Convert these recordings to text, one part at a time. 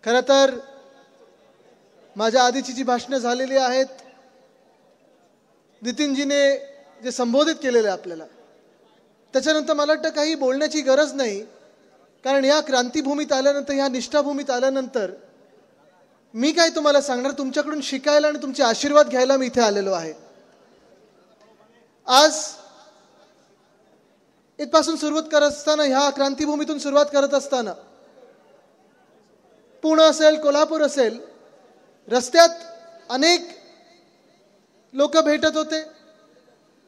खरं तर माझ्या आधीची जी भाषणं झालेली आहेत, नितीनजीने जे संबोधित केलेलं आहे आपल्याला, त्याच्यानंतर मला वाटतं काही बोलण्याची गरज नाही. कारण या क्रांतीभूमीत आल्यानंतर, या निष्ठाभूमीत आल्यानंतर मी काय तुम्हाला सांगणार, तुमच्याकडून शिकायला आणि तुमचे आशीर्वाद घ्यायला मी इथे आलेलो आहे. आज इथपासून सुरुवात करत असताना, ह्या क्रांतीभूमीतून सुरुवात करत असताना पुणे असेल, कोल्हापूर असेल, रस्त्यात अनेक लोक भेटत होते.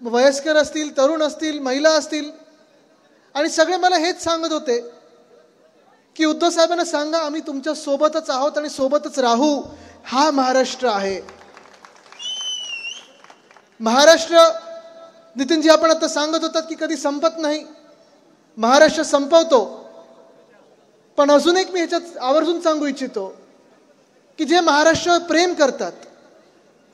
वयस्कर असतील, तरुण असतील, महिला असतील, आणि सगळे मला हेच सांगत होते की उद्धव साहेबांना सांगा आम्ही तुमच्या सोबतच आहोत आणि सोबतच राहू. हा महाराष्ट्र आहे. महाराष्ट्र, नितीनजी आपण आता सांगत होतात की कधी संपत नाही, महाराष्ट्र संपवतो. पण अजून एक मी ह्याच्यात आवर्जून सांगू इच्छितो की जे महाराष्ट्रावर प्रेम करतात,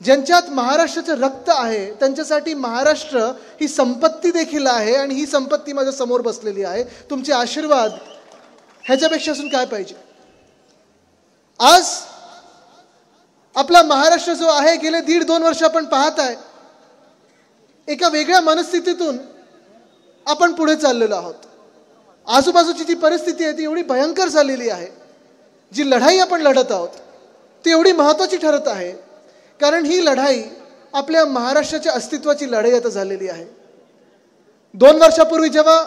ज्यांच्यात महाराष्ट्राचं रक्त आहे, त्यांच्यासाठी महाराष्ट्र ही संपत्ती देखील आहे. आणि ही संपत्ती माझ्या समोर बसलेली आहे. तुमचे आशीर्वाद ह्याच्यापेक्षा असून काय पाहिजे. आज आपला महाराष्ट्र जो आहे, गेले 1.5-2 वर्ष आपण पाहत आहे, एका वेगळ्या मनस्थितीतून आपण पुढे चाललेलो आहोत. आजूबाजूची जी परिस्थिती आहे ती एवढी भयंकर झालेली आहे. जी लढाई आपण लढत आहोत ती एवढी महत्त्वाची ठरत आहे, कारण ही लढाई आपल्या महाराष्ट्राच्या अस्तित्वाची लढाई आता झालेली आहे. 2 वर्षापूर्वी जेव्हा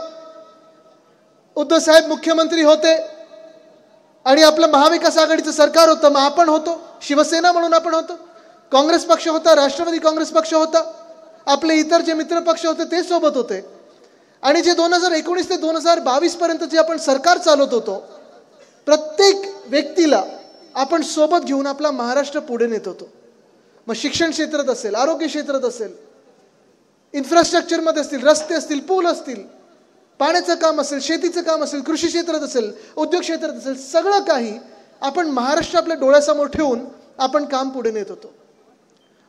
उद्धव साहेब मुख्यमंत्री होते आणि आपलं महाविकास आघाडीचं सरकार होतं, मग आपण होतो, शिवसेना म्हणून आपण होतो, काँग्रेस पक्ष होता, राष्ट्रवादी काँग्रेस पक्ष होता, आपले इतर जे मित्र पक्ष होते ते सोबत होते. आणि जे 2019 ते 2022 पर्यंत जे आपण सरकार चालवत होतो, प्रत्येक व्यक्तीला आपण सोबत घेऊन आपला महाराष्ट्र पुढे नेत होतो. मग शिक्षण क्षेत्रात असेल, आरोग्य क्षेत्रात असेल, इन्फ्रास्ट्रक्चरमध्ये असतील, रस्ते असतील, पूल असतील, पाण्याचं काम असेल, शेतीचं काम असेल, कृषी क्षेत्रात असेल, उद्योग क्षेत्रात असेल, सगळं काही आपण महाराष्ट्र आपल्या डोळ्यासमोर ठेवून आपण काम पुढे नेत होतो.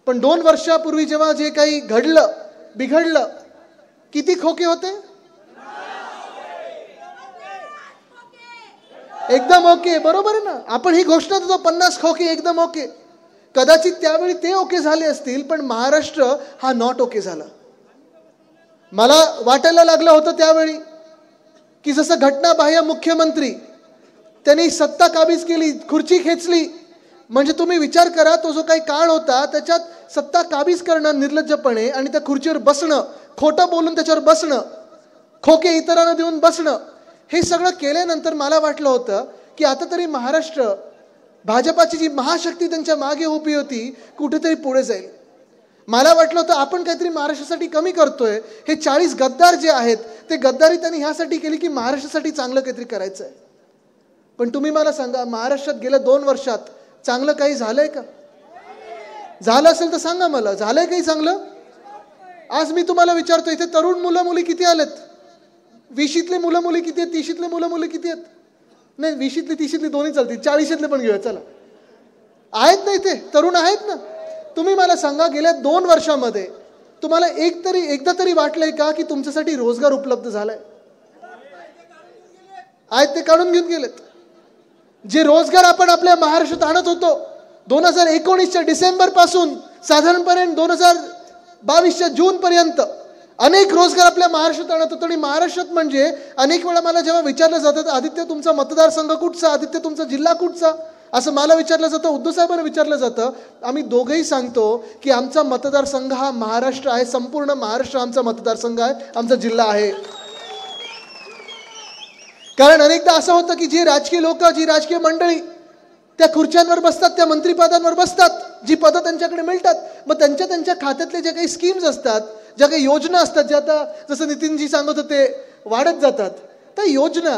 पण 2 वर्षापूर्वी जेव्हा जे काही घडलं, बिघडलं, किती खोके होते? एकदम ओके. बरोबर आहे ना. आपण ही घोषणा देतो 50 खोके एकदम ओके. कदाचित त्यावेळी ते ओके झाले असतील, पण महाराष्ट्र हा नॉट ओके झाला. मला वाटायला लागलं होतं त्यावेळी की जसं घटनाबाह्य मुख्यमंत्री, त्यांनी सत्ता काबीज केली, खुर्ची खेचली. म्हणजे तुम्ही विचार करा, तो जो काही काळ होता त्याच्यात सत्ता काबीज करणं निर्लज्जपणे आणि त्या खुर्चीवर बसणं, खोटं बोलून त्याच्यावर बसणं, खोके इतरांना देऊन बसणं, हे सगळं केल्यानंतर मला वाटलं होतं की आता तरी महाराष्ट्र, भाजपाची जी महाशक्ती त्यांच्या मागे उभी होती, कुठेतरी पुढे जाईल. मला वाटलं होतं आपण काहीतरी महाराष्ट्रासाठी कमी करतोय. हे 40 गद्दार जे आहेत, ते गद्दारी त्यांनी ह्यासाठी केली की महाराष्ट्रासाठी चांगलं काहीतरी करायचं आहे. पण तुम्ही मला सांगा, महाराष्ट्रात गेल्या 2 वर्षात चांगलं काही झालंय का? झालं असेल तर सांगा मला, झालंय काही चांगलं? आज मी तुम्हाला विचारतो, इथे तरुण मुलं मुली किती आलेत? 20शीतले मुलं मुली किती आहेत? 30शीतले मुलं मुली किती आहेत? नाही, 20शीतले 30शीतले दोन्ही चालतील, 40शीतले पण घेऊया. चला, आहेत ना इथे तरुण आहेत ना. तुम्ही मला सांगा, गेल्या 2 वर्षामध्ये तुम्हाला एकदा तरी वाटलंय का की तुमच्यासाठी रोजगार उपलब्ध झालाय? आहेत, ते काढून घेऊन गेलेत. जे रोजगार आपण आपल्या महाराष्ट्रात आणत होतो 2019च्या डिसेंबर पासून साधारणपणे 2022च्या जून पर्यंत अनेक रोजगार आपल्या महाराष्ट्रात आणत होतो. आणि महाराष्ट्रात म्हणजे अनेक वेळा मला जेव्हा विचारलं जातं, आदित्य तुमचा मतदारसंघ कुठचा, आदित्य तुमचा जिल्हा कुठचा, असं मला विचारलं जातं, उद्धव साहेबांना विचारलं जातं. आम्ही दोघंही सांगतो की आमचा मतदारसंघ हा महाराष्ट्र आहे, संपूर्ण महाराष्ट्र आमचा मतदारसंघ आहे, आमचा जिल्हा आहे. कारण अनेकदा असं होतं की जी राजकीय लोक, जी राजकीय मंडळी त्या खुर्च्यांवर बसतात, त्या मंत्रिपदांवर बसतात, जी पदं त्यांच्याकडे मिळतात, मग त्यांच्या खात्यातले जे काही स्कीम्स असतात, ज्या काही योजना असतात, ज्या आता जसं नितीनजी सांगत होते वाढत जातात, त्या योजना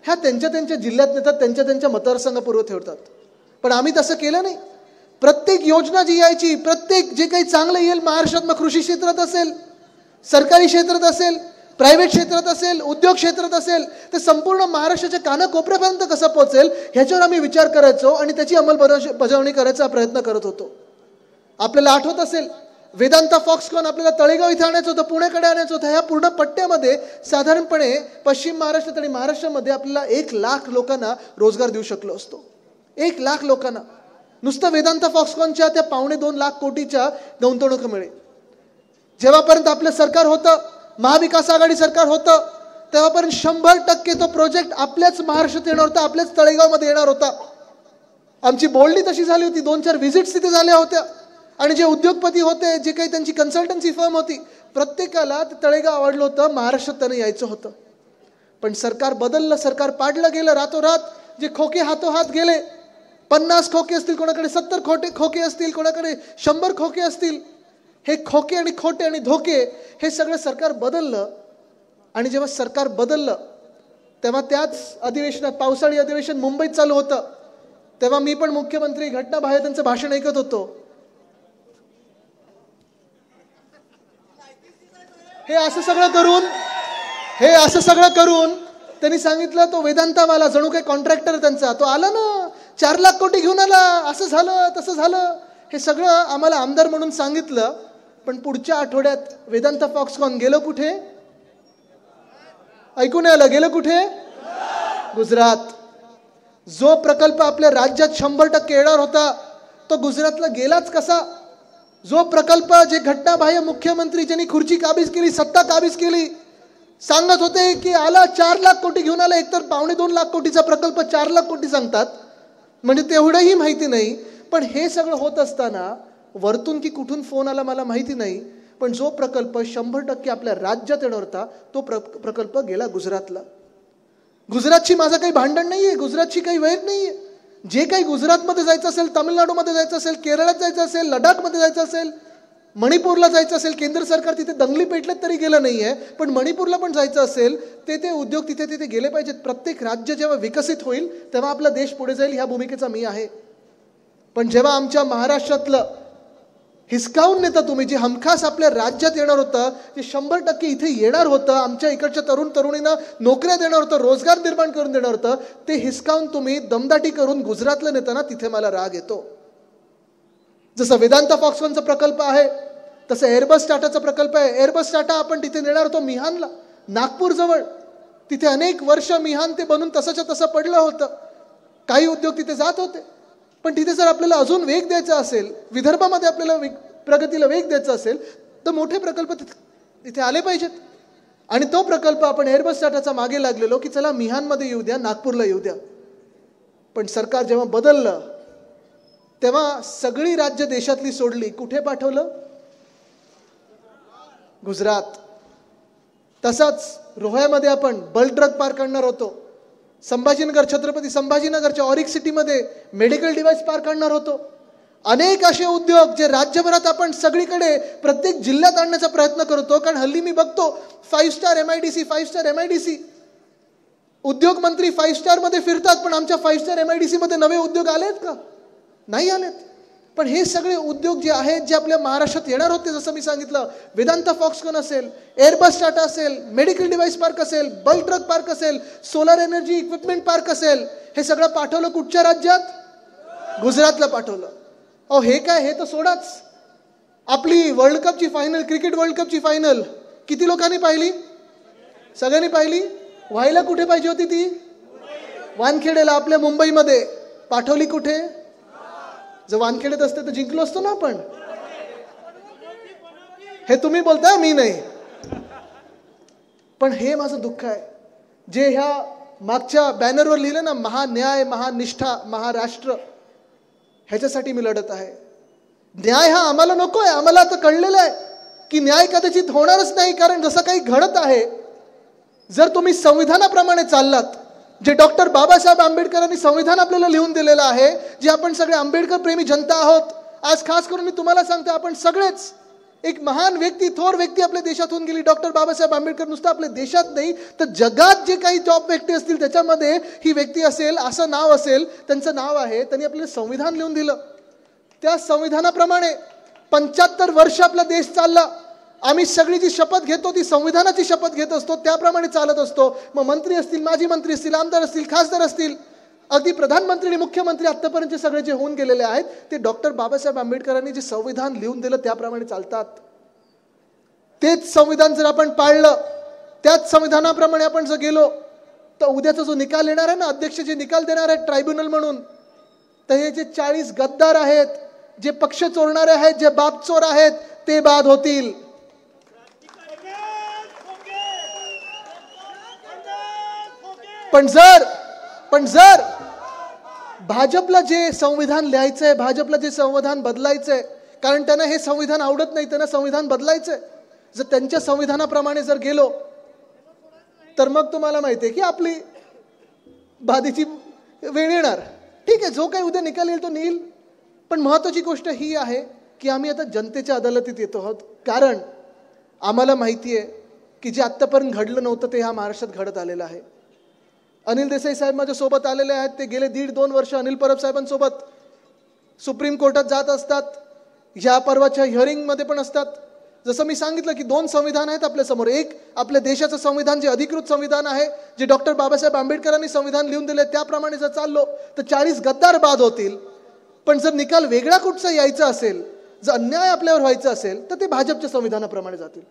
ह्या त्यांच्या जिल्ह्यात नेतात, त्यांच्या मतदारसंघापूर्व ठेवतात. पण आम्ही तसं केलं नाही. प्रत्येक योजना जी यायची, प्रत्येक जे काही चांगलं येईल महाराष्ट्रात, मग कृषी क्षेत्रात असेल, सरकारी क्षेत्रात असेल, प्रायव्हेट क्षेत्रात असेल, उद्योग क्षेत्रात असेल, ते संपूर्ण महाराष्ट्राच्या कानाकोपऱ्यापर्यंत कसं पोहोचेल ह्याच्यावर आम्ही विचार करायचो आणि त्याची अंमलबजावणी करायचा प्रयत्न करत होतो. आपल्याला आठवत असेल, वेदांता फॉक्सकॉन आपल्याला तळेगाव इथे आणायचं होतं, पुण्याकडे आणायचं होतं. ह्या पूर्ण पट्ट्यामध्ये साधारणपणे पश्चिम महाराष्ट्रात आणि महाराष्ट्रामध्ये आपल्याला 1 लाख लोकांना रोजगार देऊ शकलो असतो. 1,00,000 लोकांना नुसतं वेदांता फॉक्सकॉनच्या त्या 2.25 लाख कोटीच्या गुंतवणुकीमुळे. जेव्हापर्यंत आपलं सरकार होतं, महाविकास आघाडी सरकार होतं, तेव्हापर्यंत 100% तो प्रोजेक्ट आपल्याच महाराष्ट्रात येणार होता, आपल्याच तळेगावमध्ये येणार होता. आमची बोलणी तशी झाली होती. 2-4 व्हिजिट्स तिथे झाल्या होत्या आणि जे उद्योगपती होते, जे काही त्यांची कन्सल्टन्सी फर्म होती, प्रत्येकाला ते तळेगाव आवडलं होतं, महाराष्ट्रात त्यांना यायचं होतं. पण सरकार बदललं, सरकार पाडलं गेलं रातोरात. जे खोके हातोहात गेले, 50 खोके असतील कोणाकडे, 70 खोके असतील कोणाकडे, 100 खोके असतील. हे खोके आणि खोटे आणि धोके हे सगळं सरकार बदललं. आणि जेव्हा सरकार बदललं तेव्हा त्याच अधिवेशनात, पावसाळी अधिवेशन मुंबईत चालू होतं, तेव्हा मी पण मुख्यमंत्री घटनाबाह्य त्यांचं भाषण ऐकत होतो. हे असं सगळं करून त्यांनी सांगितलं तो वेदांतावाला जणू काही कॉन्ट्रॅक्टर त्यांचा, तो आला ना 4 लाख कोटी घेऊन आला, असं झालं तसं झालं. हे सगळं आम्हाला आमदार म्हणून सांगितलं. पण पुढच्या आठवड्यात वेदांता फॉक्सकॉन गेलो कुठे? ऐकून आलं, गेलं कुठे? गुजरात. जो प्रकल्प आपल्या राज्यात 100% येणार होता तो गुजरातला गेलाच कसा? जो प्रकल्प, जे घटनाबाह्य मुख्यमंत्री ज्यांनी खुर्ची काबीज केली, सत्ता काबीज केली, सांगत होते की आला 4 लाख कोटी घेऊन आला. एकतर 2.25 लाख कोटीचा प्रकल्प 4 लाख कोटी सांगतात, म्हणजे तेवढंही माहिती नाही. पण हे सगळं होत असताना वरतून की कुठून फोन आला मला माहिती नाही, पण जो प्रकल्प 100% आपल्या राज्यात येणार होता तो प्रकल्प गेला गुजरातला. गुजरातची माझं काही भांडण नाहीये, गुजरातची काही वैर नाहीये. जे काही गुजरातमध्ये जायचं असेल, तामिळनाडूमध्ये जायचं असेल, केरळात जायचं असेल, लडाखमध्ये जायचं असेल, मणिपूरला जायचं असेल, केंद्र सरकार तिथे दंगली पेटल्यात तरी गेलं नाहीये, पण मणिपूरला पण जायचं असेल, ते उद्योग तिथे गेले पाहिजेत. प्रत्येक राज्य जेव्हा विकसित होईल तेव्हा आपला देश पुढे जाईल, ह्या भूमिकेचा मी आहे. पण जेव्हा आमच्या महाराष्ट्रातलं हिसकावून नेता तुम्ही, जे हमखास आपल्या राज्यात येणार होतं, जे 100% इथे येणार होतं, आमच्या इकडच्या तरुणींना नोकऱ्या देणार होतं, रोजगार निर्माण करून देणार होतं, ते हिसकावून तुम्ही दमदाटी करून गुजरातला नेताना तिथे मला राग येतो. जसं वेदांता फॉक्सकॉनचा प्रकल्प आहे, तसं एअरबस टाटाचा प्रकल्प आहे. एअरबस टाटा आपण तिथे नेणार होतो मिहानला, नागपूर जवळ. तिथे अनेक वर्ष मिहान ते बनून तसंच्या तसं पडलं होतं. काही उद्योग तिथे जात होते. पण तिथे जर आपल्याला अजून वेग द्यायचा असेल, विदर्भामध्ये आपल्याला प्रगतीला वेग द्यायचा असेल, तर मोठे प्रकल्प तिथे आले पाहिजेत. आणि तो प्रकल्प आपण एअरबस टाटाचा मागे लागलेलो की चला मिहानमध्ये येऊ द्या, नागपूरला येऊ द्या. पण सरकार जेव्हा बदललं तेव्हा सगळी राज्य देशातली सोडली, कुठे पाठवलं? गुजरात. तसाच रोह्यामध्ये आपण बल्क ड्रग पार्क करणार होतो. संभाजीनगर, छत्रपती संभाजीनगरच्या ऑरिक सिटीमध्ये मेडिकल डिव्हाइस पार्क आणणार होतो. अनेक असे उद्योग जे राज्यभरात आपण सगळीकडे प्रत्येक जिल्ह्यात आणण्याचा प्रयत्न करतो. कारण हल्ली मी बघतो 5 स्टार MIDC उद्योग मंत्री 5 स्टार मध्ये फिरतात, पण आमच्या 5 स्टार MIDC मध्ये नवे उद्योग आलेत का? नाही आलेत. पण हे सगळे उद्योग जे आहेत, जे आपल्या महाराष्ट्रात येणार होते, जसं मी सांगितलं, वेदांता फॉक्सकॉन असेल, एअरबस टाटा असेल, मेडिकल डिव्हाइस पार्क असेल, बल्क ड्रग पार्क असेल, सोलर एनर्जी इक्विपमेंट पार्क असेल, हे सगळं पाठवलं कुठच्या राज्यात? गुजरातला पाठवलं. हे काय, हे तर सोडाच. आपली वर्ल्ड कपची फायनल, क्रिकेट वर्ल्ड कपची फायनल किती लोकांनी पाहिली? सगळ्यांनी पाहिली. व्हायला कुठे पाहिजे होती ती? वानखेडेला, आपल्या मुंबईमध्ये. पाठवली कुठे? जर वानखेडेत असते तर जिंकलो असतो ना आपण. हे तुम्ही बोलताय, मी नाही. पण हे माझं दुःख आहे, जे ह्या मागच्या बॅनरवर लिहिलं ना, महान्याय, महानिष्ठा, महाराष्ट्र, ह्याच्यासाठी मी लढत आहे. न्याय हा आम्हाला नकोय. आम्हाला आता कळलेलं आहे की न्याय कदाचित होणारच नाही. कारण जसं काही घडत आहे, जर तुम्ही संविधानाप्रमाणे चाललात, जे डॉक्टर बाबासाहेब आंबेडकरांनी संविधान आपल्याला लिहून दिलेलं आहे, जे आपण सगळे आंबेडकर प्रेमी जनता आहोत. आज खास करून मी तुम्हाला सांगतो, आपण सगळेच एक महान व्यक्ती, थोर व्यक्ती आपल्या देशातून गेली, डॉक्टर बाबासाहेब आंबेडकर. नुसतं आपल्या देशात नाही तर जगात जे काही टॉप व्यक्ती असतील त्याच्यामध्ये ही व्यक्ती असेल, असं नाव असेल, त्यांचं नाव आहे. त्यांनी आपल्याला संविधान लिहून दिलं. त्या संविधानाप्रमाणे 75 वर्ष आपला देश चालला. आम्ही सगळी जी शपथ घेतो ती संविधानाची शपथ घेत असतो, त्याप्रमाणे चालत असतो. मग मंत्री असतील, माजी मंत्री असतील, आमदार असतील, खासदार असतील, अगदी प्रधानमंत्री आणि मुख्यमंत्री आतापर्यंत सगळे जे होऊन गेलेले आहेत, ते डॉक्टर बाबासाहेब आंबेडकरांनी जे संविधान लिहून दिलं त्याप्रमाणे चालतात. तेच संविधान जर आपण पाळलं, त्याच संविधानाप्रमाणे आपण जर गेलो, तर उद्याचा जो निकाल येणार आहे ना, अध्यक्ष जे निकाल देणार आहेत ट्रायब्युनल म्हणून, तर हे जे 40 गद्दार आहेत, जे पक्ष चोरणारे आहेत, जे बाप चोर आहेत, ते बाद होतील. पण जर भाजपला जे संविधान लिहायचंय, भाजपला जे संविधान बदलायचंय, कारण त्यांना हे संविधान आवडत नाही, त्यांना संविधान बदलायचंय, जर त्यांच्या संविधानाप्रमाणे जर गेलो तर मग तुम्हाला माहिती आहे की आपली बाधीची वेळ येणार. ठीक आहे, जो काही उद्या निकाल येईल तो येईल. पण महत्वाची गोष्ट ही आहे की आम्ही आता जनतेच्या अदालतीत येतो आहोत, कारण आम्हाला माहिती आहे की जे आत्तापर्यंत घडलं नव्हतं ते ह्या महाराष्ट्रात घडत आलेलं आहे. अनिल देसाई साहेब माझ्या सोबत आलेले आहेत. ते गेले 1.5-2 वर्ष अनिल परब साहेबांसोबत सुप्रीम कोर्टात जात असतात, ह्या परवाच्या हिअरिंगमध्ये पण असतात. जसं मी सांगितलं की 2 संविधान आहेत आपल्या समोर. एक आपल्या देशाचं संविधान जे अधिकृत संविधान आहे, जे डॉक्टर बाबासाहेब आंबेडकरांनी संविधान लिहून दिले, त्याप्रमाणे जर चाललो तर 40 गद्दार बाद होतील. पण जर निकाल वेगळा कुठचा यायचा असेल, जर अन्याय आपल्यावर व्हायचा असेल, तर ते भाजपच्या संविधानाप्रमाणे जातील.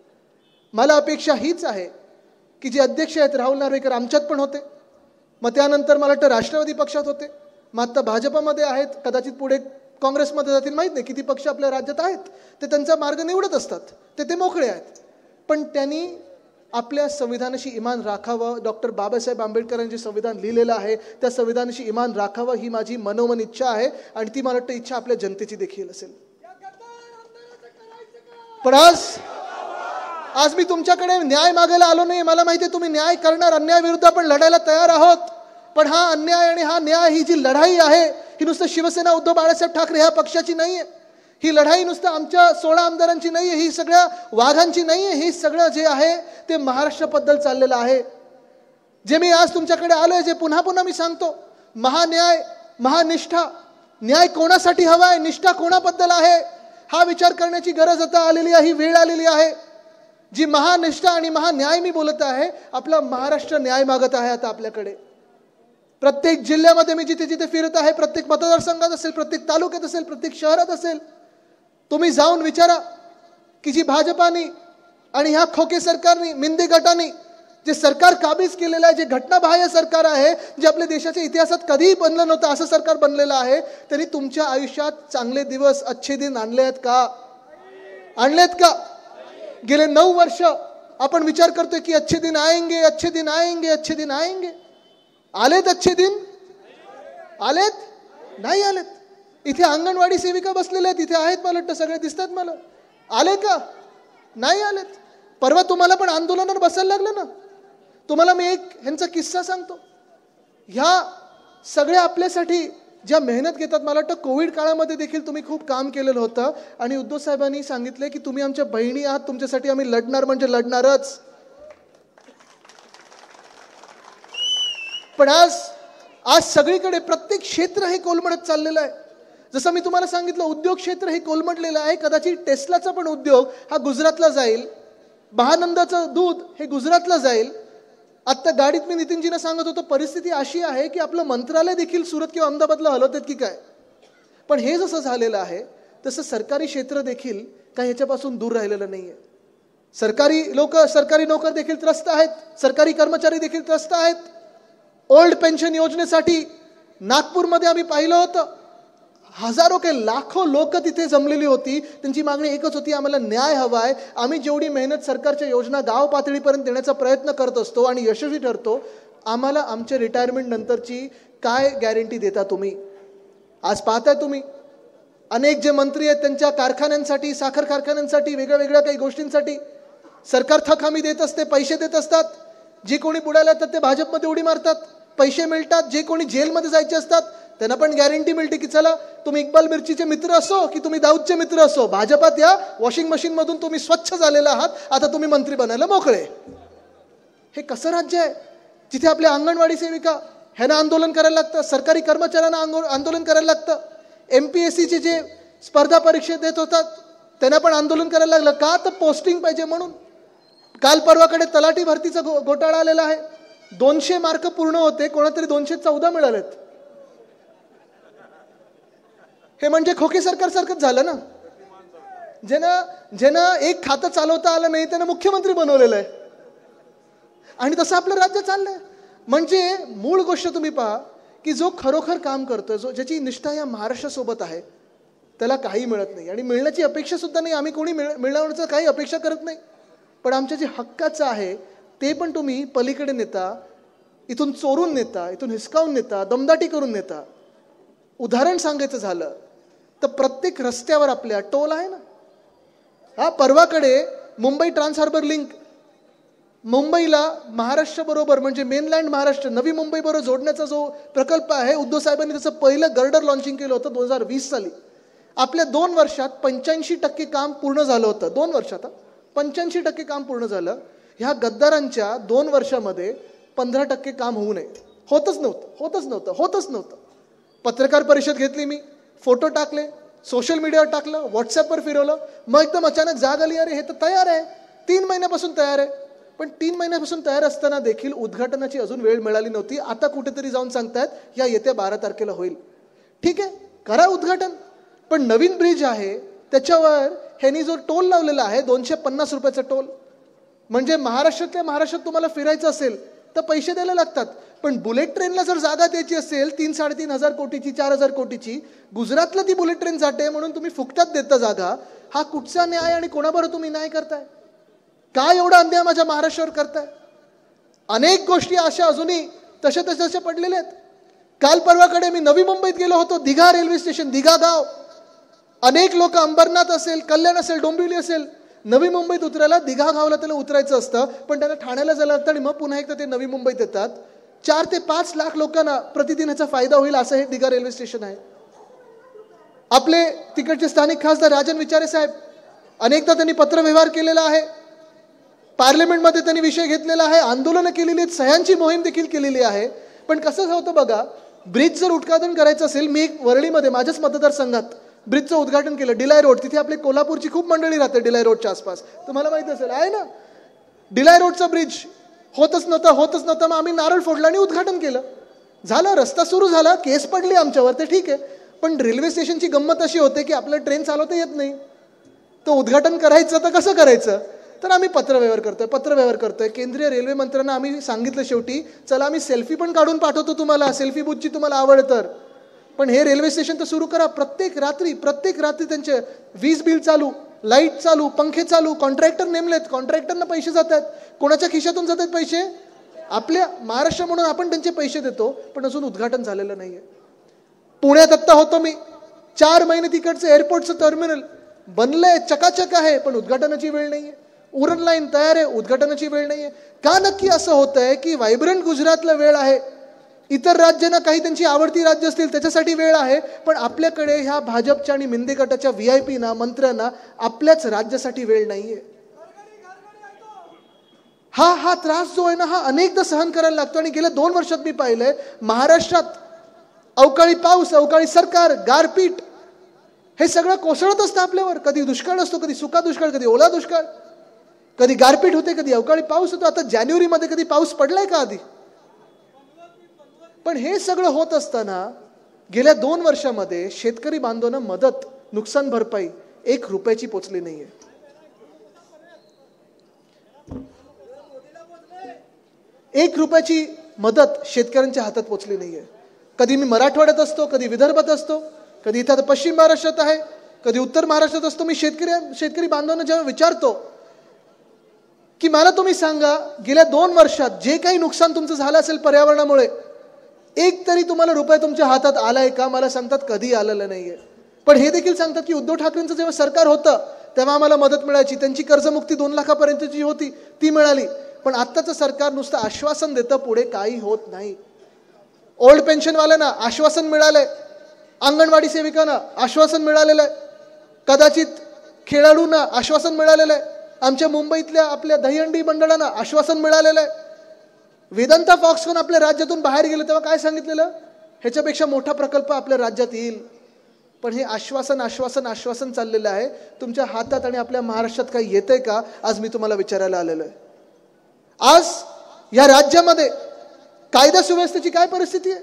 मला अपेक्षा हीच आहे की जे अध्यक्ष आहेत राहुल नार्वेकर आमच्यात पण होते, मग त्यानंतर मला वाटतं राष्ट्रवादी पक्षात होते, मग आता भाजपमध्ये आहेत, कदाचित पुढे काँग्रेसमध्ये जातील, माहीत नाही किती पक्ष आपल्या राज्यात आहेत. ते त्यांचा मार्ग निवडत असतात, ते मोकळे आहेत. पण त्यांनी आपल्या संविधानाशी इमान राखावं. डॉक्टर बाबासाहेब आंबेडकरांनी जे संविधान लिहिलेलं आहे त्या संविधानाशी इमान राखावं, ही माझी मनोमन इच्छा आहे. आणि ती मला वाटतं इच्छा आपल्या जनतेची देखील असेल. पण आज मी तुमच्याकडे न्याय मागायला आलो नाही. मला माहिती आहे तुम्ही न्याय करणार, अन्यायाविरुद्ध आपण लढायला तयार आहोत. पण हा अन्याय आणि हा न्याय, ही जी लढाई आहे, ही नुसतं शिवसेना उद्धव बाळासाहेब ठाकरे ह्या पक्षाची नाही आहे. ही लढाई नुसतं आमच्या 16 आमदारांची नाही आहे, ही सगळ्या वाघांची नाही आहे. ही सगळं जे आहे ते महाराष्ट्राबद्दल चाललेलं आहे. जे मी आज तुमच्याकडे आलोय, जे पुन्हा पुन्हा मी सांगतो, महान्याय, महानिष्ठा. न्याय कोणासाठी हवा आहे, निष्ठा कोणाबद्दल आहे, हा विचार करण्याची गरज आता आलेली आहे, ही वेळ आलेली आहे. जी महानिष्ठा आणि महान्याय मी बोलत आहे, आपला महाराष्ट्र न्याय मागत आहे आता आपल्याकडे. प्रत्येक जिल्ह्यामध्ये मी जिथे जिथे फिरत आहे, प्रत्येक मतदारसंघात असेल, प्रत्येक तालुक्यात असेल, प्रत्येक शहरात असेल, तुम्ही जाऊन विचारा की जी भाजपानी आणि ह्या खोके सरकारनी, मिंदे गटानी जे सरकार काबीज केलेलं आहे, जे घटनाबाह्य सरकार आहे, जे आपल्या देशाच्या इतिहासात कधीही बनलं नव्हतं असं सरकार बनलेलं आहे, त्यांनी तुमच्या आयुष्यात चांगले दिवस, अच्छे दिन आणले आहेत का? आणलेत का? गेले 9 वर्ष आपण विचार करतोय की अच्छे दिन आएंगे, अच्छे दिन आएंगे, अच्छे दिन आएंगे. आलेत अच्छे दिन? आलेत? नाही आलेत. इथे अंगणवाडी सेविका बसलेल्या आहेत, इथे आहेत, मला वाटतं सगळे दिसतात मला. आले का? नाही आलेत. परवा तुम्हाला पण आंदोलनावर बसायला लागलं ना. तुम्हाला मी एक ह्यांचा किस्सा सांगतो. ह्या सगळ्या आपल्यासाठी ज्या मेहनत घेतात, मला वाटतं कोविड काळामध्ये देखील तुम्ही खूप काम केलेलं होतं आणि उद्धव साहेबांनी सांगितले की तुम्ही आमच्या बहिणी आहात, तुमच्यासाठी आम्ही लढणार म्हणजे लढणारच. पण आज सगळीकडे प्रत्येक क्षेत्र हे कोलमडत चाललेलं आहे. जसं मी तुम्हाला सांगितलं, उद्योग क्षेत्र हे कोलमडलेलं आहे. कदाचित टेस्लाचा पण उद्योग हा गुजरातला जाईल, महानंदाचं दूध हे गुजरातला जाईल. आत्ता गाडीत मी नितीनजींना सांगत होतो, परिस्थिती अशी आहे की आपलं मंत्रालय देखील सुरत किंवा अहमदाबादला हलवतात की काय. पण हे जसं झालेलं आहे तसं सरकारी क्षेत्र देखील काही ह्याच्यापासून दूर राहिलेलं नाहीये. सरकारी नोकर देखील त्रस्त आहेत, सरकारी कर्मचारी देखील त्रस्त आहेत. ओल्ड पेन्शन योजनेसाठी नागपूरमध्ये आम्ही पाहिलं होतं, हजारो काही लाखो लोक तिथे जमलेली होती. त्यांची मागणी एकच होती, आम्हाला न्याय हवा आहे. आम्ही जेवढी मेहनत सरकारच्या योजना गाव पातळीपर्यंत देण्याचा प्रयत्न करत असतो आणि यशस्वी ठरतो, आम्हाला आमच्या रिटायरमेंट नंतरची काय गॅरंटी देता तुम्ही? आज पाहताय तुम्ही, अनेक जे मंत्री आहेत त्यांच्या कारखान्यांसाठी, साखर कारखान्यांसाठी, वेगळ्या काही गोष्टींसाठी सरकार थक हमी देत असते, पैसे देत असतात. जे कोणी बुडाले येतात ते भाजपमध्ये उडी मारतात, पैसे मिळतात. जे कोणी जेलमध्ये जायचे असतात त्यांना पण गॅरंटी मिळते की चला, तुम्ही इक्बाल मिर्चीचे मित्र असो की तुम्ही दाऊदचे मित्र असो, भाजपात या, वॉशिंग मशीन मधून तुम्ही स्वच्छ झालेला आहात, आता तुम्ही मंत्री बनायला मोकळे. हे कसं राज्य आहे जिथे आपल्या अंगणवाडी सेविका ह्यांना आंदोलन करायला लागतं, सरकारी कर्मचाऱ्यांना आंदोलन करायला लागतं. MPSCचे जे स्पर्धा परीक्षा देत होतात त्यांना पण आंदोलन करायला लागलं का? तर पोस्टिंग पाहिजे म्हणून. काल परवाकडे तलाठी भरतीचा घोटाळा आलेला आहे. 200 मार्क पूर्ण होते, कोणातरी 214 मिळालेत. हे म्हणजे खोके सरकार सारखंच झालं ना. ज्यांना एक खातं चालवता आलं नाही त्यांना मुख्यमंत्री बनवलेलं आहे. आणि तसं आपलं राज्य चाललंय. म्हणजे मूळ गोष्ट तुम्ही पहा की जो खरोखर काम करतोय, ज्याची निष्ठा या महाराष्ट्रासोबत आहे, त्याला काही मिळत नाही आणि मिळण्याची अपेक्षा सुद्धा नाही. आम्ही कोणी मिळवण्याचं काही अपेक्षा करत नाही. पण आमच्या जे हक्काचं आहे ते पण तुम्ही पलीकडे नेता, इथून चोरून नेता, इथून हिसकावून नेता, दमदाटी करून नेता. उदाहरण सांगायचं झालं तर प्रत्येक रस्त्यावर आपल्या टोल आहे ना. हा परवाकडे मुंबई ट्रान्स हार्बर लिंक, मुंबईला महाराष्ट्र बरोबर म्हणजे मेनलँड महाराष्ट्र नवी मुंबई बरोबर जोडण्याचा जो प्रकल्प आहे, उद्धव साहेबांनी त्याचं पहिलं गर्डर लॉन्चिंग केलं होतं 2020 साली. आपल्या 2 वर्षात 85% काम पूर्ण झालं होतं. 2 वर्षात 85% काम पूर्ण झालं. ह्या गद्दारांच्या 2 वर्षामध्ये 15% काम होऊ नये. होतच नव्हतं. पत्रकार परिषद घेतली मी, फोटो टाकले, सोशल मीडियावर टाकलं, व्हॉट्सअपवर फिरवलं. मग एकदम अचानक जाग आली, अरे हे तर तयार आहे, 3 महिन्यापासून तयार आहे. पण 3 महिन्यापासून तयार असताना देखील उद्घाटनाची अजून वेळ मिळाली नव्हती. आता कुठेतरी जाऊन सांगतायत या येत्या 12 तारखेला होईल. ठीक आहे, करा उद्घाटन. पण नवीन ब्रिज आहे त्याच्यावर ह्यांनी जो टोल लावलेला आहे 250 रुपयाचा टोल, म्हणजे महाराष्ट्रातल्या महाराष्ट्रात तुम्हाला फिरायचं असेल तर पैसे द्यायला लागतात. पण बुलेट ट्रेनला जर जागा द्यायची असेल 3-3.5 हजार कोटीची, 4,000 कोटीची, गुजरातला ती बुलेट ट्रेन जाते म्हणून तुम्ही फुकटात देता जागा. हा कुठचा न्याय आणि कोणाबरोबर तुम्ही न्याय करताय? काय एवढा अन्याय माझ्या महाराष्ट्रावर करताय? अनेक गोष्टी अशा अजूनही तशा पडलेल्या आहेत. काल परवाकडे मी नवी मुंबईत गेलो होतो. दिघा रेल्वे स्टेशन, दिघा गाव, अनेक लोक अंबरनाथ असेल, कल्याण असेल, डोंबिवली असेल, नवी मुंबईत उतरायला दिघा गावला त्याला उतरायचं असतं, पण त्यांना ठाण्याला जायला लागतं आणि मग पुन्हा एकदा ते नवी मुंबईत येतात. 4 ते 5 लाख लोकांना प्रतिदिनाचा फायदा होईल असं हे दिघा रेल्वे स्टेशन आहे. आपले तिकडचे स्थानिक खासदार राजन विचारे साहेब, अनेकदा त्यांनी पत्रव्यवहार केलेला आहे, पार्लमेंटमध्ये त्यांनी विषय घेतलेला आहे, आंदोलनं केलेली आहेत, सह्यांची मोहीम देखील केलेली आहे. पण कसं होतं बघा, ब्रिज जर उद्घाटन करायचं असेल, मी एक वरळीमध्ये माझ्याच मतदारसंघात ब्रिजचं उद्घाटन केलं, डिलाय रोड, तिथे आपले कोल्हापूरची खूप मंडळी राहते डिलाय रोडच्या आसपास, तुम्हाला माहिती असेल आहे ना. डिलाय रोडचा ब्रिज होतच नव्हता. मग आम्ही नारळ फोडला आणि उद्घाटन केलं. झालं, रस्ता सुरू झाला, केस पडली आमच्यावर, ते ठीक आहे. पण रेल्वे स्टेशनची गंमत अशी होते की आपल्याला ट्रेन चालवता येत नाही, तर उद्घाटन करायचं तर कसं करायचं? तर आम्ही पत्रव्यवहार करतोय. केंद्रीय रेल्वे मंत्र्यांना आम्ही सांगितलं शेवटी, चला आम्ही सेल्फी पण काढून पाठवतो तुम्हाला, सेल्फी बूथची तुम्हाला आवड तर. पण हे रेल्वे स्टेशन तर सुरू करा. प्रत्येक रात्री त्यांचे वीज बिल चालू, लाईट चालू, पंखे चालू, कॉन्ट्रॅक्टर नेमलेत, कॉन्ट्रॅक्टरना पैसे जात आहेत. कोणाच्या खिशातून जात आहेत पैसे? आपल्या महाराष्ट्र म्हणून आपण त्यांचे पैसे देतो, पण अजून उद्घाटन झालेलं नाहीये. पुण्यात आत्ता होतो मी, 4 महिने तिकडचं एअरपोर्टचं टर्मिनल बनलंय, चकाचक आहे, पण उद्घाटनाची वेळ नाहीये. उरण लाईन तयार आहे, उद्घाटनाची वेळ नाहीये. का नक्की असं होतंय की व्हायब्रंट गुजरातला वेळ आहे, इतर राज्यांना काही त्यांची आवडती राज्य असतील त्याच्यासाठी वेळ आहे, पण आपल्याकडे ह्या भाजपच्या आणि मिंदे गटाच्या VIP ना, मंत्र्यांना आपल्याच राज्यासाठी वेळ नाहीये. हा त्रास जो आहे ना, हा अनेकदा सहन करायला लागतो. आणि गेल्या 2 वर्षात मी पाहिलंय महाराष्ट्रात अवकाळी पाऊस, अवकाळी सरकार, गारपीट, हे सगळं कोसळत असतं आपल्यावर. कधी दुष्काळ असतो, कधी सुका दुष्काळ, कधी ओला दुष्काळ, कधी गारपीट होते, कधी अवकाळी पाऊस होतो. आता जानेवारीमध्ये कधी पाऊस पडलाय का आधी? पण हे सगळं होत असताना गेल्या 2 वर्षामध्ये शेतकरी बांधवांना मदत, नुकसान भरपाई 1 रुपयाची पोचली नाहीये. 1 रुपयाची मदत शेतकऱ्यांच्या हातात पोचली नाहीये. कधी मी मराठवाड्यात असतो, कधी विदर्भात असतो, कधी इथं पश्चिम महाराष्ट्रात आहे, कधी उत्तर महाराष्ट्रात असतो. मी शेतकरी बांधवांना जेव्हा विचारतो की मला तुम्ही सांगा, गेल्या 2 वर्षात जे काही नुकसान तुमचं झालं असेल पर्यावरणामुळे, एक तरी तुम्हाला रुपये तुमच्या हातात आलाय का? मला सांगतात कधी आलेलं नाहीये. पण हे देखील सांगतात की उद्धव ठाकरेंचं जेव्हा सरकार होतं तेव्हा आम्हाला मदत मिळायची, त्यांची कर्जमुक्ती 2 लाखापर्यंतची होती, ती मिळाली. पण आत्ताचं सरकार नुसतं आश्वासन देतं, पुढे काही होत नाही. ओल्ड पेन्शनवाल्यांना आश्वासन मिळालंय, अंगणवाडी सेविकांना आश्वासन मिळालेलं आहे, कदाचित खेळाडूंना आश्वासन मिळालेलं आहे, आमच्या मुंबईतल्या आपल्या दहीहंडी मंडळांना आश्वासन मिळालेलं आहे. वेदांता फॉक्सकॉन आपल्या राज्यातून बाहेर गेले तेव्हा काय सांगितलेलं? ह्याच्यापेक्षा मोठा प्रकल्प आपल्या राज्यात येईल. पण हे आश्वासन चाललेलं आहे. तुमच्या हातात आणि आपल्या महाराष्ट्रात काही येतंय का? आज मी तुम्हाला विचारायला आलेलो आहे. आज या राज्यामध्ये कायदा सुव्यवस्थेची काय परिस्थिती आहे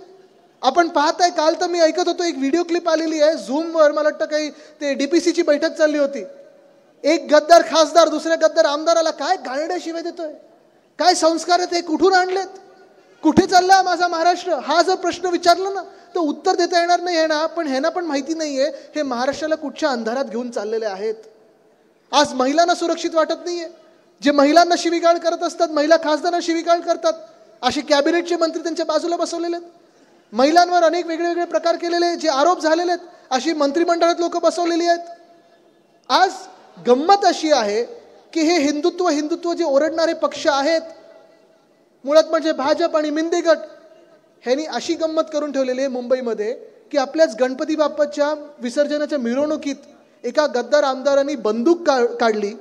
आपण पाहताय. काल तर मी ऐकत होतो, एक व्हिडिओ क्लिप आलेली आहे झूमवर, मला वाटतं काही ते DPCची बैठक चालली होती. एक गद्दार खासदार दुसऱ्या गद्दार आमदाराला काय गाणड्या शिवाय देतोय, काय संस्कार आहेत हे, कुठून आणलेत? कुठे चालला माझा महाराष्ट्र, हा जर प्रश्न विचारला ना तर उत्तर देता येणार नाही आहे ना. पण ह्यांना पण माहिती नाहीये हे महाराष्ट्राला कुठच्या अंधारात घेऊन चाललेले आहेत. आज महिलांना सुरक्षित वाटत नाहीये. जे महिलांना शिवीगाळ करत असतात, महिला खासदारांना शिवीगाळ करतात, असे कॅबिनेटचे मंत्री त्यांच्या बाजूला बसवलेले आहेत. महिलांवर अनेक वेगळे प्रकार केलेले जे आरोप झालेले आहेत, अशी मंत्रिमंडळात लोक बसवलेली आहेत. आज गंमत अशी आहे की हे हिंदुत्व जे ओरडणारे पक्ष आहेत, मुळात म्हणजे भाजप आणि मिंदे गट, ह्यांनी अशी गंमत करून ठेवलेली आहे मुंबईमध्ये की आपल्याच गणपती बाप्पाच्या विसर्जनाच्या मिरवणुकीत एका गद्दार आमदारांनी बंदूक काढली,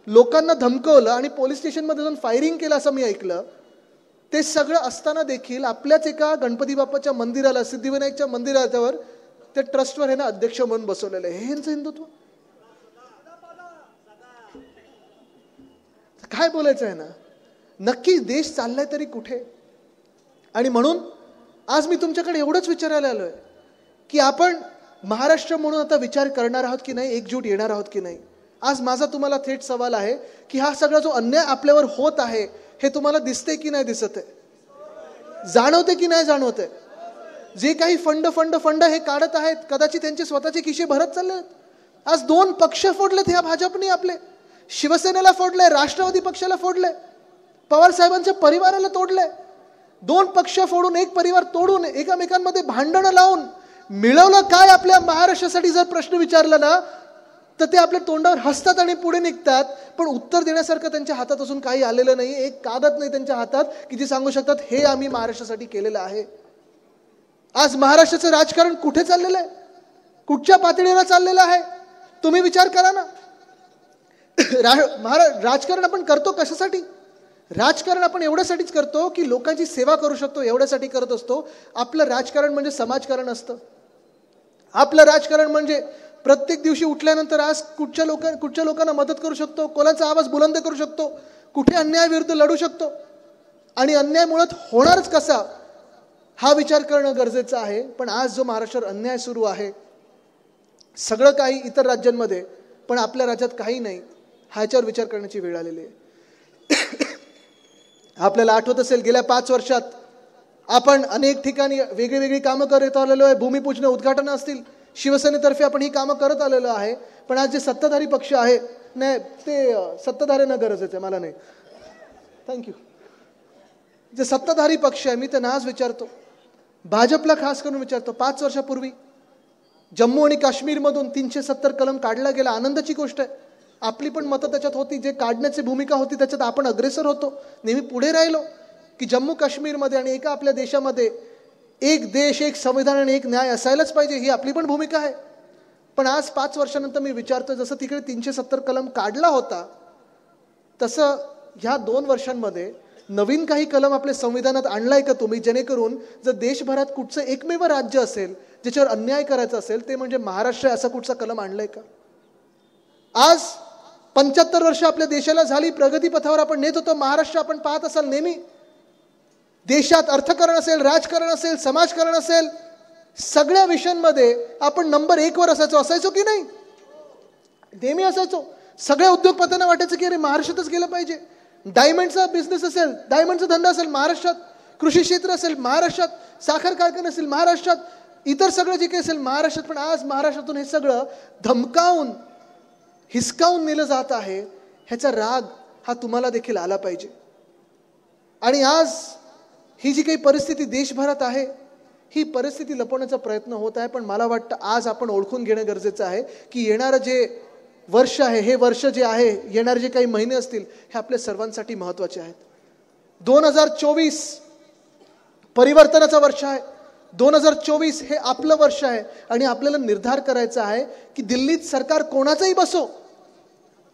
लोकांना धमकवलं आणि पोलीस स्टेशनमध्ये जाऊन फायरिंग केलं असं मी ऐकलं. ते सगळं असताना देखील आपल्याच एका गणपती बाप्पाच्या मंदिराला, सिद्धिविनायकच्या मंदिरावर, त्या ट्रस्टवर ह्यांना अध्यक्ष म्हणून बसवलेलं आहे. हे ह्यांचं हिंदुत्व काय बोलायचं आहे ना. नक्की देश चाललाय तरी कुठे. आणि म्हणून आज मी तुमच्याकडे एवढंच विचारायला आलोय की आपण महाराष्ट्र म्हणून आता विचार करणार आहोत की नाही, एकजूट येणार आहोत की नाही. आज माझा तुम्हाला थेट सवाल आहे की हा सगळा जो अन्याय आपल्यावर होत आहे हे तुम्हाला दिसते की नाही दिसत आहे, जाणवते की नाही जाणवते. जे काही फंड हे काढत आहेत, कदाचित त्यांचे स्वतःचे खिशे भरत चालले आहेत. आज 2 पक्ष फोडलेत ह्या भाजपने, आपले शिवसेनेला फोडले, राष्ट्रवादी पक्षाला फोडले, पवार साहेबांच्या परिवाराला तोडले. 2 पक्ष फोडून, एक परिवार तोडून, एकमेकांमध्ये भांडणं लावून मिळवलं काय आपल्या महाराष्ट्रासाठी जर प्रश्न विचारला ना तर ते आपल्या तोंडावर हसतात आणि पुढे निघतात. पण उत्तर देण्यासारखं त्यांच्या हातात असून काही आलेलं नाही. एक कागद नाही त्यांच्या हातात की जे सांगू शकतात हे आम्ही महाराष्ट्रासाठी केलेलं आहे. आज महाराष्ट्राचं राजकारण कुठे चाललेलं आहे, कुठच्या पातळीवर चाललेलं आहे, तुम्ही विचार करा ना. राजकारण आपण करतो कशासाठी? राजकारण आपण एवढ्यासाठीच करतो की लोकांची सेवा करू शकतो, एवढ्यासाठी करत असतो. आपलं राजकारण म्हणजे समाजकारण असतं. आपलं राजकारण म्हणजे प्रत्येक दिवशी उठल्यानंतर आज कुठच्या लोकांना मदत करू शकतो, कोणाचा आवाज बुलंद करू शकतो, कुठे अन्यायाविरुद्ध लढू शकतो आणि अन्याय मुळात होणारच कसा हा विचार करणं गरजेचं आहे. पण आज जो महाराष्ट्रावर अन्याय सुरू आहे, सगळं काही इतर राज्यांमध्ये पण आपल्या राज्यात काही नाही, ह्याच्यावर विचार करण्याची वेळ आलेली आहे. आपल्याला आठवत असेल गेल्या 5 वर्षात आपण अनेक ठिकाणी वेगळी कामं करत आलेलो आहे. भूमिपूजन, उद्घाटन असतील, शिवसेनेतर्फे आपण ही कामं करत आलेलो आहे. पण आज जे सत्ताधारी पक्ष आहे, नाही ते सत्ताधाऱ्यांना गरजेचं आहे, मला नाही, थँक्यू. जे सत्ताधारी पक्ष आहे मी त्यांना आज विचारतो, भाजपला खास करून विचारतो, 5 वर्षापूर्वी जम्मू आणि काश्मीरमधून 370 कलम काढला गेला, आनंदाची गोष्ट आहे. आपली पण मतं त्याच्यात होती, जे काढण्याची भूमिका होती त्याच्यात आपण अग्रेसर होतो, नेहमी पुढे राहिलो की जम्मू काश्मीरमध्ये आणि एका आपल्या देशामध्ये एक देश, एक संविधान आणि एक न्याय असायलाच पाहिजे, ही आपली पण भूमिका आहे. पण आज 5 वर्षानंतर मी विचारतो, जसं तिकडे 370 कलम काढला होता तसं ह्या 2 वर्षांमध्ये नवीन काही कलम आपल्या संविधानात आणलाय का तुम्ही, जेणेकरून जर देशभरात कुठचं एकमेव राज्य असेल ज्याच्यावर अन्याय करायचा असेल ते म्हणजे महाराष्ट्र, असा कुठचा कलम आणलाय का? आज 75 वर्ष आपल्या देशाला झाली, प्रगतीपथावर आपण नेत होतो. महाराष्ट्र आपण पाहत असाल नेहमी देशात अर्थकारण असेल, राजकारण असेल, समाजकारण असेल, सगळ्या विषयांमध्ये आपण नंबर 1 वर असायचो की नाही? नेहमी असायचो. सगळ्या उद्योगपत्यांना वाटायचं की अरे महाराष्ट्रातच गेलं पाहिजे. डायमंडचा बिझनेस असेल, डायमंडचा धंदा असेल महाराष्ट्रात, कृषी क्षेत्र असेल महाराष्ट्रात, साखर कारखाना असेल महाराष्ट्रात, इतर सगळं जे काही असेल महाराष्ट्रात. पण आज महाराष्ट्रातून हे सगळं धमकावून, हिसकावून नेलं जात आहे. ह्याचा राग हा तुम्हाला देखील आला पाहिजे. आणि आज ही जी काही परिस्थिती देशभरात आहे, ही परिस्थिती लपवण्याचा प्रयत्न होत आहे. पण मला वाटतं आज आपण ओळखून घेणं गरजेचं आहे की येणारं जे वर्ष आहे, हे वर्ष जे आहे, येणारे जे काही महिने असतील हे आपल्या सर्वांसाठी महत्त्वाचे आहेत. 2024 परिवर्तनाचं वर्ष आहे. 2024 हे आपलं वर्ष आहे आणि आपल्याला निर्धार करायचा आहे की दिल्लीत सरकार कोणाचंही बसो,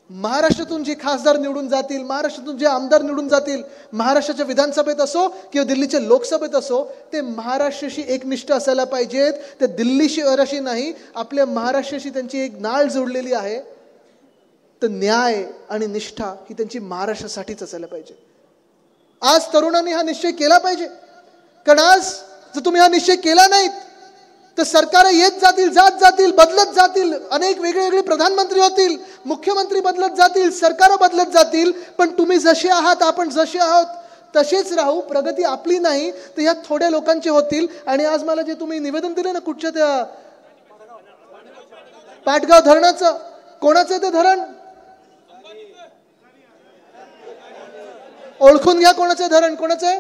महाराष्ट्रातून जे खासदार निवडून जातील, महाराष्ट्रातून जे आमदार निवडून जातील, महाराष्ट्राच्या विधानसभेत असो किंवा दिल्लीच्या लोकसभेत असो, ते महाराष्ट्राशी एकनिष्ठ असायला पाहिजेत. ते दिल्लीशी नाही, आपल्या महाराष्ट्राशी त्यांची एक नाळ जोडलेली आहे. तर न्याय आणि निष्ठा ही त्यांची महाराष्ट्रासाठीच असायला पाहिजे. आज तरुणांनी हा निश्चय केला पाहिजे. कारण आज जर तुम्ही हा निश्चय केला नाहीत तर सरकार येत जातील, जात जातील, बदलत जातील, अनेक वेगवेगळे प्रधानमंत्री होतील, मुख्यमंत्री बदलत जातील, सरकार बदलत जातील. पण तुम्ही जसे आहात, आपण जसे आहोत तसेच राहू, प्रगती आपली नाही तर ह्या थोड्या लोकांची होतील. आणि आज मला जे तुम्ही निवेदन दिले ना कुठच्या त्या पाटगाव धरणाचं, कोणाचं ते धरण ओळखून घ्या, कोणाचं धरण, कोणाचं आहे,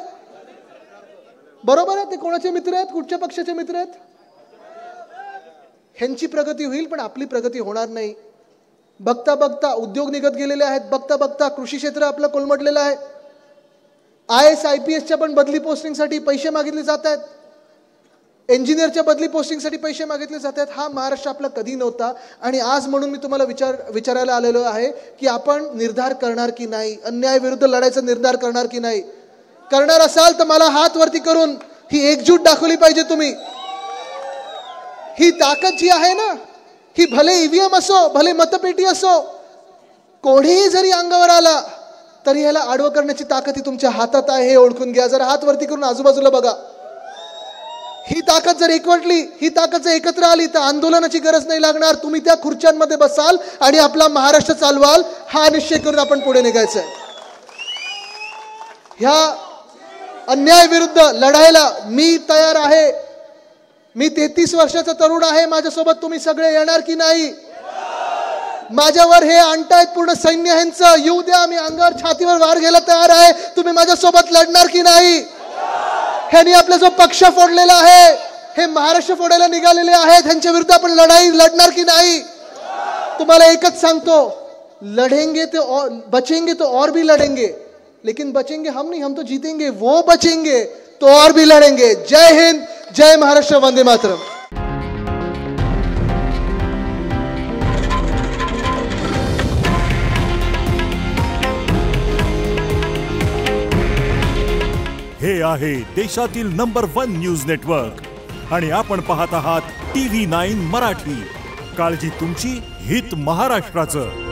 बरोबर आहे, ते कोणाचे मित्र आहेत, कुठच्या पक्षाचे मित्र आहेत. ह्यांची प्रगती होईल पण आपली प्रगती होणार नाही. बघता बघता उद्योग निघत गेलेले आहेत, बघता बघता कृषी क्षेत्र आपलं कोलमडलेलं आहे. IAS IPSच्या पण बदली पोस्टिंगसाठी पैसे मागितले जात आहेत, इंजिनियरच्या बदली पोस्टिंगसाठी पैसे मागितले जात आहेत. हा महाराष्ट्र आपला कधी नव्हता. आणि आज म्हणून मी तुम्हाला विचारायला आलेलो आहे की आपण निर्धार करणार की नाही, अन्यायाविरुद्ध लढायचा निर्धार करणार की नाही. करणार असाल तर मला हात वरती करून ही एकजूट दाखवली पाहिजे तुम्ही. ही ताकद जी आहे ना, ही भले EVM असो, भले मतपेटी असो, कोणीही जरी अंगावर आला तरी ह्याला आडवं करण्याची ताकद ही तुमच्या हातात आहे, हे ओळखून घ्या. जरा हात वरती करून आजूबाजूला बघा. ही ताकद जर एकवटली, ही ताकद जर एकत्र आली तर आंदोलनाची गरज नाही लागणार. तुम्ही त्या खुर्च्यांमध्ये बसाल आणि आपला महाराष्ट्र चालवाल, हा निश्चय करून आपण पुढे निघायचंय. ह्या अन्यायाविरुद्ध लढायला मी तयार आहे. मी 33 वर्षाचा तरुण आहे. माझ्यासोबत तुम्ही सगळे येणार की नाही? माझ्यावर हे आणतायत पूर्ण सैन्य, ह्यांचं येऊ द्या, मी अंगावर छातीवर वार घ्यायला तयार आहे. तुम्ही माझ्यासोबत लढणार की नाही? ह्यांनी आपला जो पक्ष फोडलेला आहे, हे महाराष्ट्र फोडायला निघालेले आहेत, ह्यांच्या विरुद्ध आपण लढाई लढणार की नाही? तुम्हाला एकच सांगतो, लढेंगे तो बचेंगे तो और भी लढेंगे, लेकिन बचेंगे हम नहीं, हम तो जीतेंगे. वो बचेंगे तो और भी लढेंगे. जय हिंद, जय महाराष्ट्र, वंदे मातरम. हे आहे देशातील नंबर 1 न्यूज नेटवर्क आणि आपण पाहत आहात TV9 मराठी. काळजी तुमची, हित महाराष्ट्राचं.